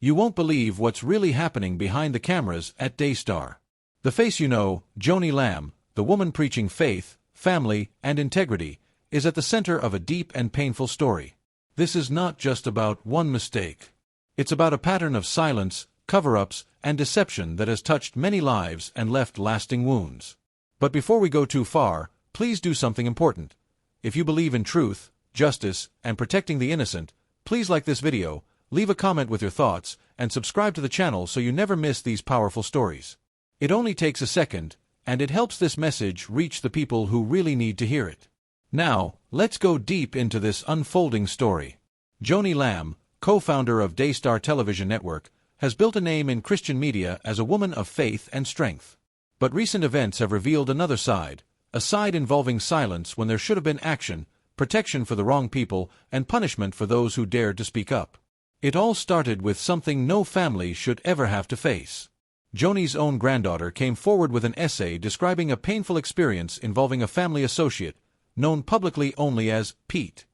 You won't believe what's really happening behind the cameras at Daystar. The face you know, Joanie Lamb, the woman preaching faith, family, and integrity, is at the center of a deep and painful story. This is not just about one mistake. It's about a pattern of silence, cover-ups, and deception that has touched many lives and left lasting wounds. But before we go too far, please do something important. If you believe in truth, justice, and protecting the innocent, please like this video, leave a comment with your thoughts, and subscribe to the channel so you never miss these powerful stories. It only takes a second, and it helps this message reach the people who really need to hear it. Now, let's go deep into this unfolding story. Joanie Lamb, co-founder of Daystar television network, has built a name in Christian media as a woman of faith and strength. But recent events have revealed another side, a side involving silence when there should have been action, protection for the wrong people, and punishment for those who dared to speak up. It all started with something no family should ever have to face. Joanie's own granddaughter came forward with an essay describing a painful experience involving a family associate, known publicly only as Pete.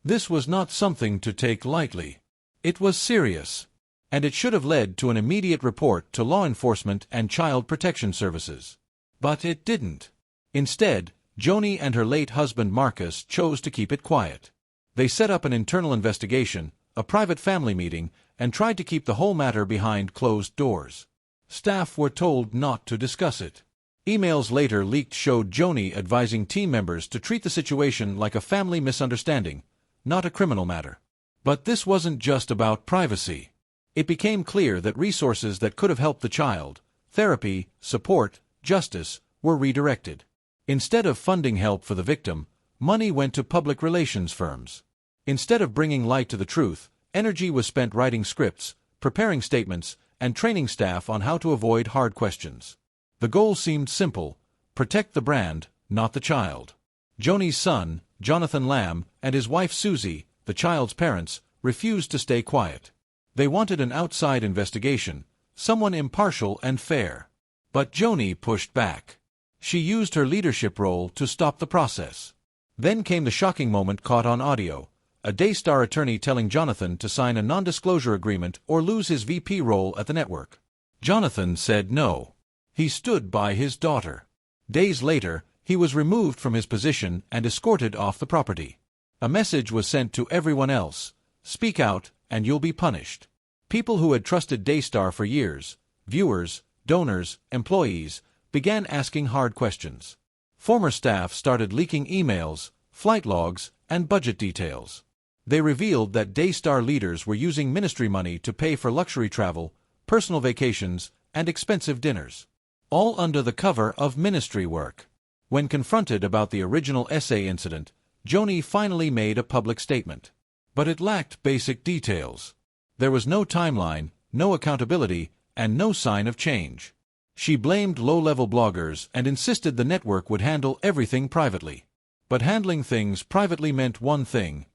This was not something to take lightly. It was serious, and it should have led to an immediate report to law enforcement and child protection services. But it didn't. Instead, Joanie and her late husband Marcus chose to keep it quiet. They set up an internal investigation, a private family meeting, and tried to keep the whole matter behind closed doors. Staff were told not to discuss it. Emails later leaked showed Joanie advising team members to treat the situation like a family misunderstanding, not a criminal matter. But this wasn't just about privacy. It became clear that resources that could have helped the child, therapy, support, justice, were redirected. Instead of funding help for the victim, money went to public relations firms. Instead of bringing light to the truth, energy was spent writing scripts, preparing statements, and training staff on how to avoid hard questions. The goal seemed simple: protect the brand, not the child. Joanie's son, Joanie Lamb, and his wife Susie, the child's parents, refused to stay quiet. They wanted an outside investigation, someone impartial and fair. But Joanie pushed back. She used her leadership role to stop the process. Then came the shocking moment caught on audio: a Daystar attorney telling Jonathan to sign a non-disclosure agreement or lose his VP role at the network. Jonathan said no. He stood by his daughter. Days later, he was removed from his position and escorted off the property. A message was sent to everyone else: speak out, and you'll be punished. People who had trusted Daystar for years, viewers, donors, employees, began asking hard questions. Former staff started leaking emails, flight logs, and budget details. They revealed that Daystar leaders were using ministry money to pay for luxury travel, personal vacations, and expensive dinners, all under the cover of ministry work. When confronted about the original essay incident, Joanie finally made a public statement. But it lacked basic details. There was no timeline, no accountability, and no sign of change. She blamed low-level bloggers and insisted the network would handle everything privately. But handling things privately meant one thing: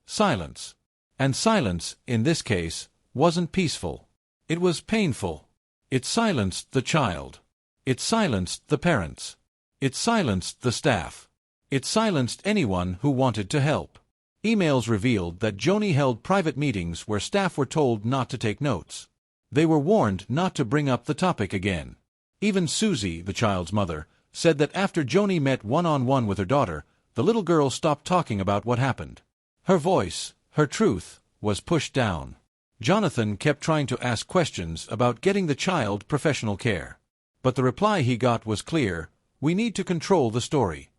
silence. And silence, in this case, wasn't peaceful. It was painful. It silenced the child. It silenced the parents. It silenced the staff. It silenced anyone who wanted to help. Emails revealed that Joanie held private meetings where staff were told not to take notes. They were warned not to bring up the topic again. Even Susie, the child's mother, said that after Joanie met one-on-one with her daughter, the little girl stopped talking about what happened. Her voice, her truth, was pushed down. Jonathan kept trying to ask questions about getting the child professional care. But the reply he got was clear: we need to control the story.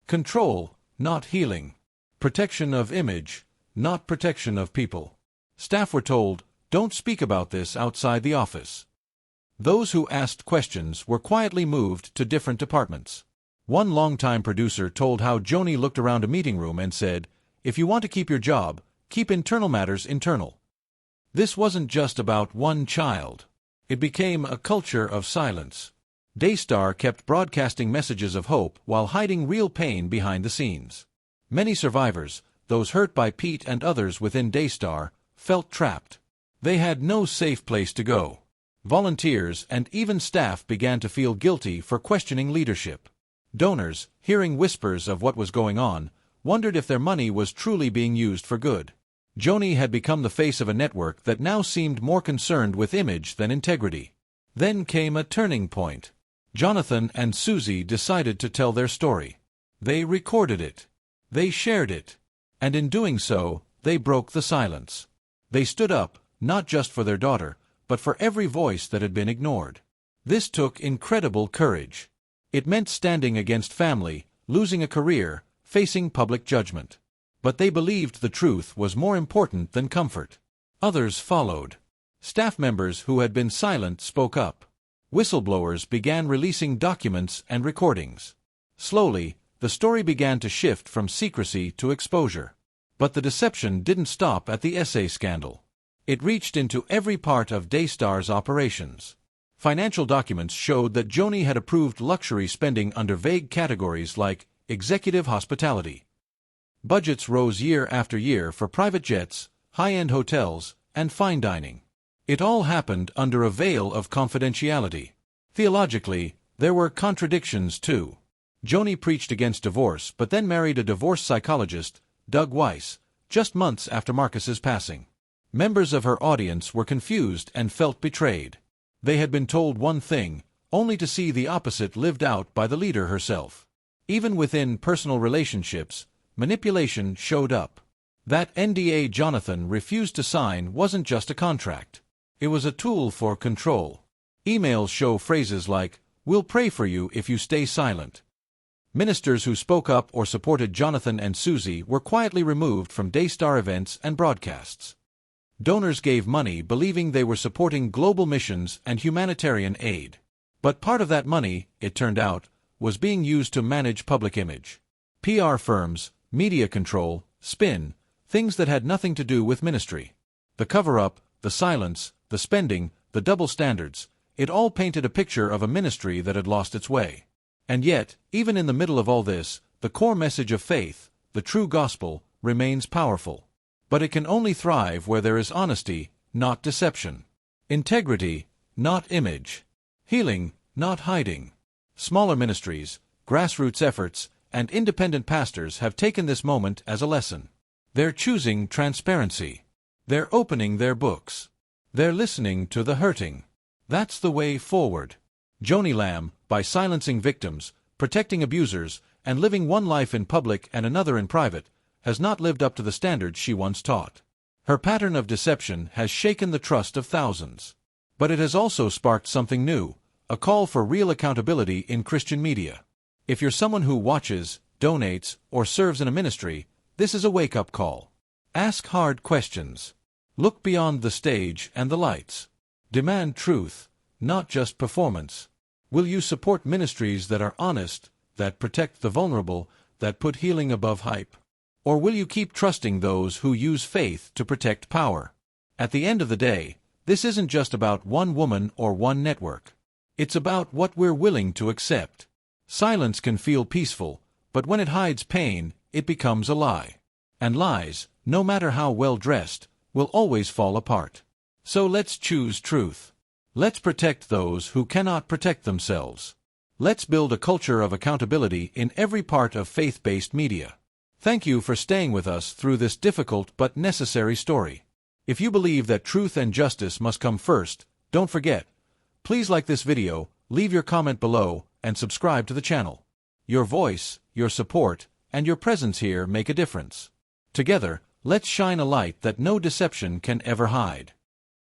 Control, not healing. Protection of image, not protection of people. Staff were told, don't speak about this outside the office. Those who asked questions were quietly moved to different departments. One longtime producer told how Joanie looked around a meeting room and said, if you want to keep your job, keep internal matters internal. This wasn't just about one child. It became a culture of silence. Daystar kept broadcasting messages of hope while hiding real pain behind the scenes. Many survivors, those hurt by Pete and others within Daystar, felt trapped. They had no safe place to go. Volunteers and even staff began to feel guilty for questioning leadership. Donors, hearing whispers of what was going on, wondered if their money was truly being used for good. Joanie had become the face of a network that now seemed more concerned with image than integrity. Then came a turning point. Jonathan and Susie decided to tell their story. They recorded it. They shared it. And in doing so, they broke the silence. They stood up, not just for their daughter, but for every voice that had been ignored. This took incredible courage. It meant standing against family, losing a career, facing public judgment. But they believed the truth was more important than comfort. Others followed. Staff members who had been silent spoke up. Whistleblowers began releasing documents and recordings. Slowly, the story began to shift from secrecy to exposure. But the deception didn't stop at the essay scandal. It reached into every part of Daystar's operations. Financial documents showed that Joanie had approved luxury spending under vague categories like executive hospitality. Budgets rose year after year for private jets, high-end hotels, and fine dining. It all happened under a veil of confidentiality. Theologically, there were contradictions too. Joanie preached against divorce but then married a divorce psychologist, Doug Weiss, just months after Marcus's passing. Members of her audience were confused and felt betrayed. They had been told one thing, only to see the opposite lived out by the leader herself. Even within personal relationships, manipulation showed up. That NDA Jonathan refused to sign wasn't just a contract. It was a tool for control. Emails show phrases like, "We'll pray for you if you stay silent." Ministers who spoke up or supported Jonathan and Susie were quietly removed from Daystar events and broadcasts. Donors gave money believing they were supporting global missions and humanitarian aid. But part of that money, it turned out, was being used to manage public image. PR firms, media control, spin, things that had nothing to do with ministry. The cover-up, the silence, the spending, the double standards, it all painted a picture of a ministry that had lost its way. And yet, even in the middle of all this, the core message of faith, the true gospel, remains powerful. But it can only thrive where there is honesty, not deception. Integrity, not image. Healing, not hiding. Smaller ministries, grassroots efforts, and independent pastors have taken this moment as a lesson. They're choosing transparency. They're opening their books. They're listening to the hurting. That's the way forward. Joanie Lamb, by silencing victims, protecting abusers, and living one life in public and another in private, has not lived up to the standards she once taught. Her pattern of deception has shaken the trust of thousands. But it has also sparked something new, a call for real accountability in Christian media. If you're someone who watches, donates, or serves in a ministry, this is a wake-up call. Ask hard questions. Look beyond the stage and the lights. Demand truth, not just performance. Will you support ministries that are honest, that protect the vulnerable, that put healing above hype? Or will you keep trusting those who use faith to protect power? At the end of the day, this isn't just about one woman or one network. It's about what we're willing to accept. Silence can feel peaceful, but when it hides pain, it becomes a lie. And lies, no matter how well dressed, will always fall apart. So let's choose truth. Let's protect those who cannot protect themselves. Let's build a culture of accountability in every part of faith-based media. Thank you for staying with us through this difficult but necessary story. If you believe that truth and justice must come first, don't forget, please like this video, leave your comment below, and subscribe to the channel. Your voice, your support, and your presence here make a difference. Together, let's shine a light that no deception can ever hide.